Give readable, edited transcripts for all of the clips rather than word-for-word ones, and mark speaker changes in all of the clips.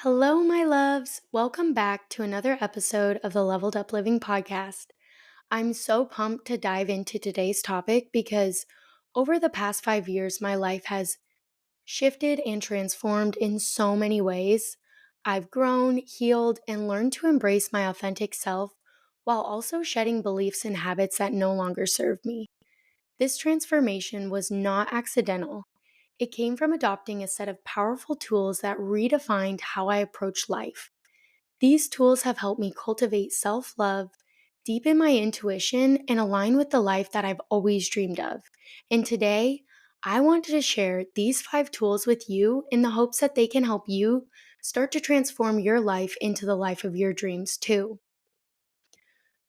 Speaker 1: Hello, my loves. Welcome back to another episode of the Leveled Up Living podcast. I'm so pumped to dive into today's topic because over the past 5 years, my life has shifted and transformed in so many ways. I've grown, healed, and learned to embrace my authentic self while also shedding beliefs and habits that no longer serve me. This transformation was not accidental. It came from adopting a set of powerful tools that redefined how I approach life. These tools have helped me cultivate self love, deepen my intuition, and align with the life that I've always dreamed of. And today, I wanted to share these 5 tools with you in the hopes that they can help you start to transform your life into the life of your dreams too.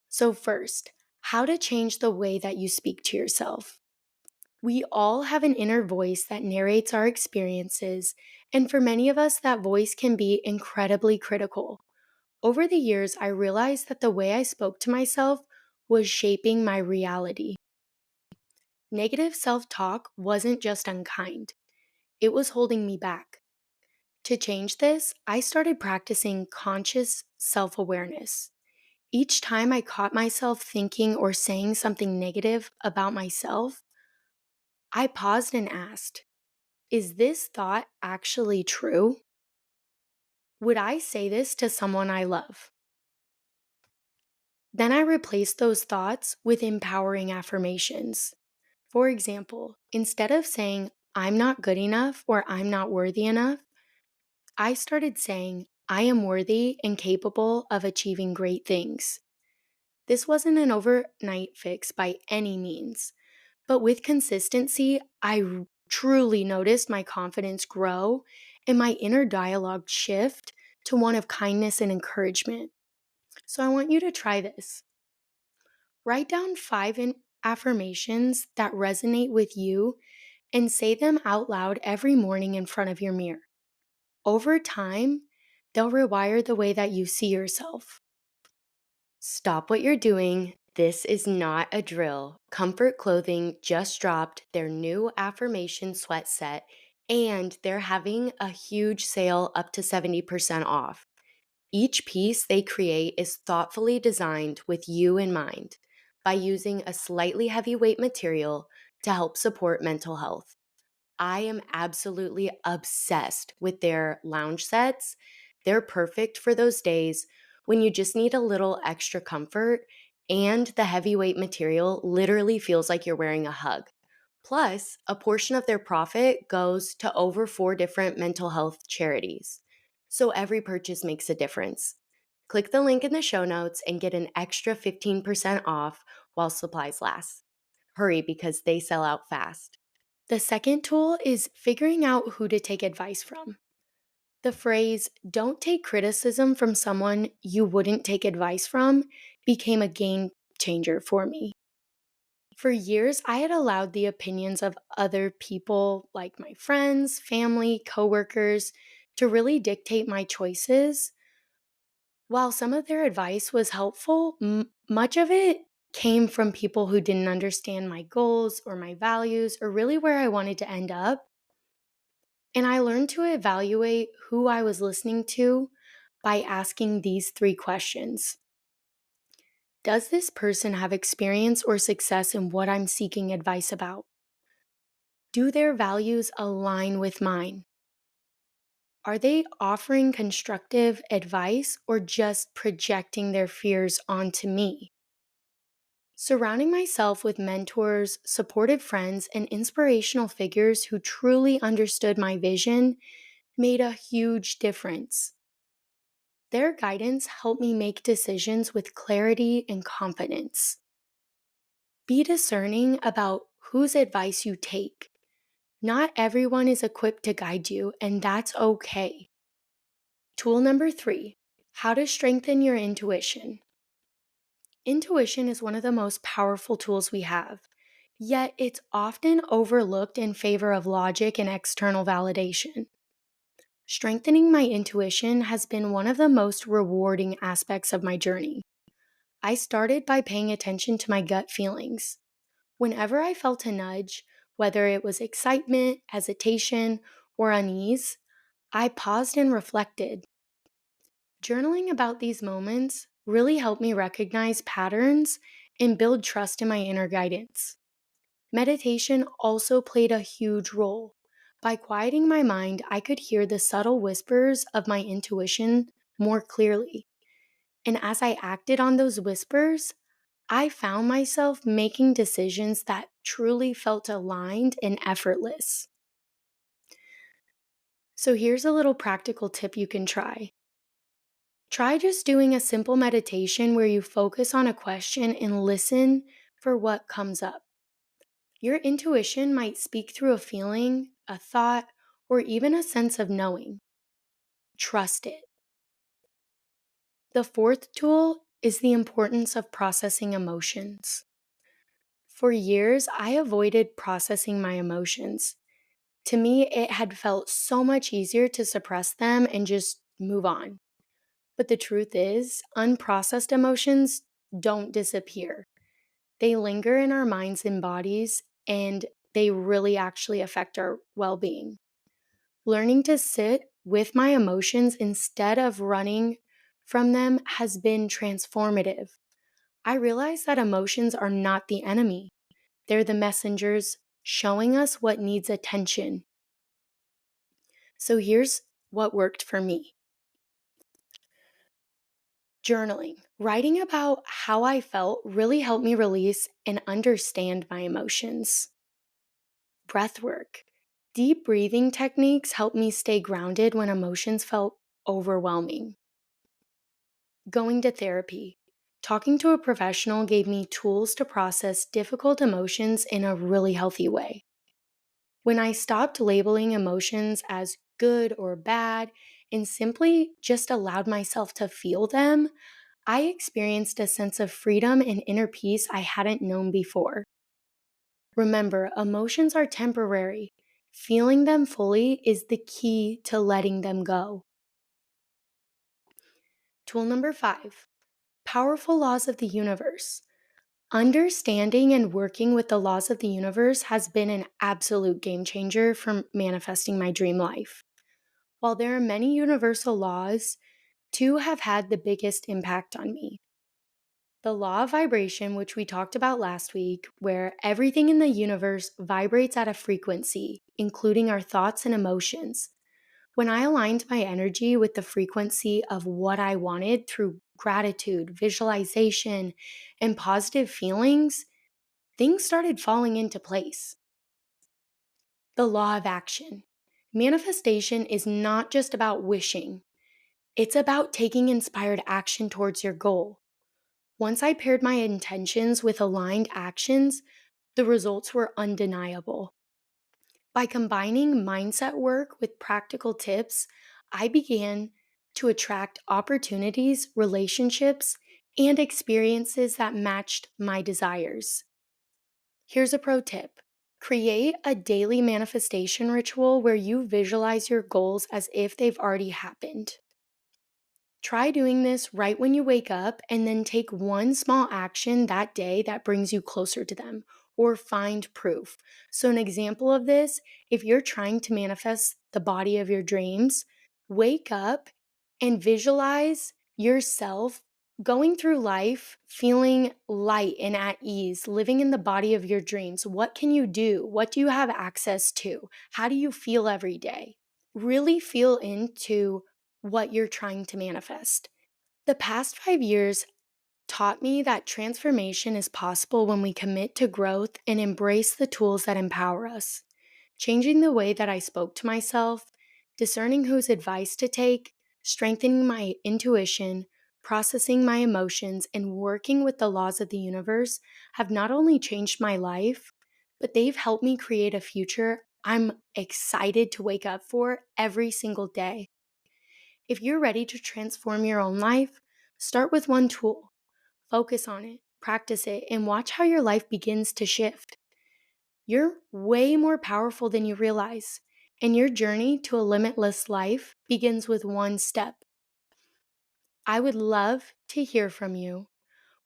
Speaker 1: So, first, how to change the way that you speak to yourself. We all have an inner voice that narrates our experiences, and for many of us, that voice can be incredibly critical. Over the years, I realized that the way I spoke to myself was shaping my reality. Negative self talk wasn't just unkind, it was holding me back. To change this, I started practicing conscious self awareness. Each time I caught myself thinking or saying something negative about myself, I paused and asked, is this thought actually true? Would I say this to someone I love? Then I replaced those thoughts with empowering affirmations. For example, instead of saying, I'm not good enough or I'm not worthy enough, I started saying, I am worthy and capable of achieving great things. This wasn't an overnight fix by any means, but with consistency, truly noticed my confidence grow and my inner dialogue shift to one of kindness and encouragement. So I want you to try this. Write down affirmations that resonate with you and say them out loud every morning in front of your mirror. Over time, they'll rewire the way that you see yourself. Stop what you're doing. This is not a drill. Comfort Clothing just dropped their new affirmation sweat set, and they're having a huge sale up to 70% off. Each piece they create is thoughtfully designed with you in mind by using a slightly heavyweight material to help support mental health. I am absolutely obsessed with their lounge sets. They're perfect for those days when you just need a little extra comfort, and the heavyweight material literally feels like you're wearing a hug. Plus, a portion of their profit goes to over 4 different mental health charities. So every purchase makes a difference. Click the link in the show notes and get an extra 15% off while supplies last. Hurry because they sell out fast. The second tool is figuring out who to take advice from. The phrase, don't take criticism from someone you wouldn't take advice from, became a game changer for me. For years, I had allowed the opinions of other people, like my friends, family, coworkers, to really dictate my choices. While some of their advice was helpful, much of it came from people who didn't understand my goals or my values or really where I wanted to end up. And I learned to evaluate who I was listening to by asking these 3 questions. Does this person have experience or success in what I'm seeking advice about? Do their values align with mine? Are they offering constructive advice or just projecting their fears onto me? Surrounding myself with mentors, supportive friends, and inspirational figures who truly understood my vision made a huge difference. Their guidance helped me make decisions with clarity and confidence. Be discerning about whose advice you take. Not everyone is equipped to guide you, and that's okay. Tool number 3, how to strengthen your intuition. Intuition is one of the most powerful tools we have, yet it's often overlooked in favor of logic and external validation. Strengthening my intuition has been one of the most rewarding aspects of my journey. I started by paying attention to my gut feelings. Whenever I felt a nudge, whether it was excitement, hesitation, or unease, I paused and reflected. Journaling about these moments really helped me recognize patterns and build trust in my inner guidance. Meditation also played a huge role. By quieting my mind, I could hear the subtle whispers of my intuition more clearly. And as I acted on those whispers, I found myself making decisions that truly felt aligned and effortless. So here's a little practical tip you can try. Try just doing a simple meditation where you focus on a question and listen for what comes up. Your intuition might speak through a feeling, a thought, or even a sense of knowing. Trust it. The fourth tool is the importance of processing emotions. For years, I avoided processing my emotions. To me, it had felt so much easier to suppress them and just move on. But the truth is, unprocessed emotions don't disappear. They linger in our minds and bodies, and they really actually affect our well being. Learning to sit with my emotions instead of running from them has been transformative. I realize that emotions are not the enemy, they're the messengers showing us what needs attention. So here's what worked for me. Journaling. Writing about how I felt really helped me release and understand my emotions. Breath work. Deep breathing techniques help me stay grounded when emotions felt overwhelming. Going to therapy. Talking to a professional gave me tools to process difficult emotions in a really healthy way. When I stopped labeling emotions as good or bad and simply just allowed myself to feel them, I experienced a sense of freedom and inner peace I hadn't known before. Remember, emotions are temporary. Feeling them fully is the key to letting them go. Tool number 5, powerful laws of the universe. Understanding and working with the laws of the universe has been an absolute game changer for manifesting my dream life. While there are many universal laws, two have had the biggest impact on me. The law of vibration, which we talked about last week, where everything in the universe vibrates at a frequency, including our thoughts and emotions. When I aligned my energy with the frequency of what I wanted through gratitude, visualization, and positive feelings, things started falling into place. The law of action. Manifestation is not just about wishing, it's about taking inspired action towards your goal. Once I paired my intentions with aligned actions, the results were undeniable. By combining mindset work with practical tips, I began to attract opportunities, relationships, and experiences that matched my desires. Here's a pro tip. Create a daily manifestation ritual where you visualize your goals as if they've already happened. Try doing this right when you wake up and then take one small action that day that brings you closer to them or find proof. So, an example of this, if you're trying to manifest the body of your dreams, wake up and visualize yourself going through life feeling light and at ease, living in the body of your dreams. What can you do? What do you have access to? How do you feel every day? Really feel into what you're trying to manifest. The past 5 years taught me that transformation is possible when we commit to growth and embrace the tools that empower us. Changing the way that I spoke to myself, discerning whose advice to take, strengthening my intuition, processing my emotions, and working with the laws of the universe have not only changed my life, but they've helped me create a future I'm excited to wake up for every single day. If you're ready to transform your own life, start with one tool. Focus on it, practice it, and watch how your life begins to shift. You're way more powerful than you realize, and your journey to a limitless life begins with one step. I would love to hear from you.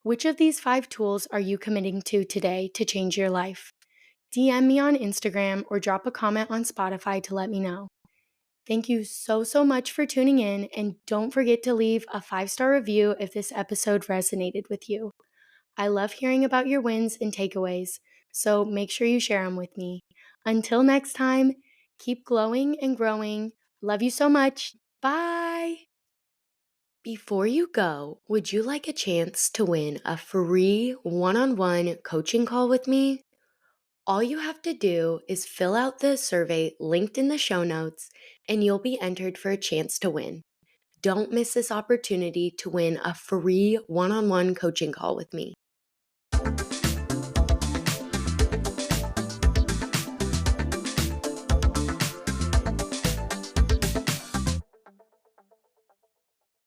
Speaker 1: Which of these 5 tools are you committing to today to change your life? DM me on Instagram or drop a comment on Spotify to let me know. Thank you so much for tuning in, and don't forget to leave a 5-star review if this episode resonated with you. I love hearing about your wins and takeaways, so make sure you share them with me. Until next time, keep glowing and growing. Love you so much. Bye. Before you go, would you like a chance to win a free one-on-one coaching call with me? All you have to do is fill out the survey linked in the show notes, and you'll be entered for a chance to win. Don't miss this opportunity to win a free one-on-one coaching call with me.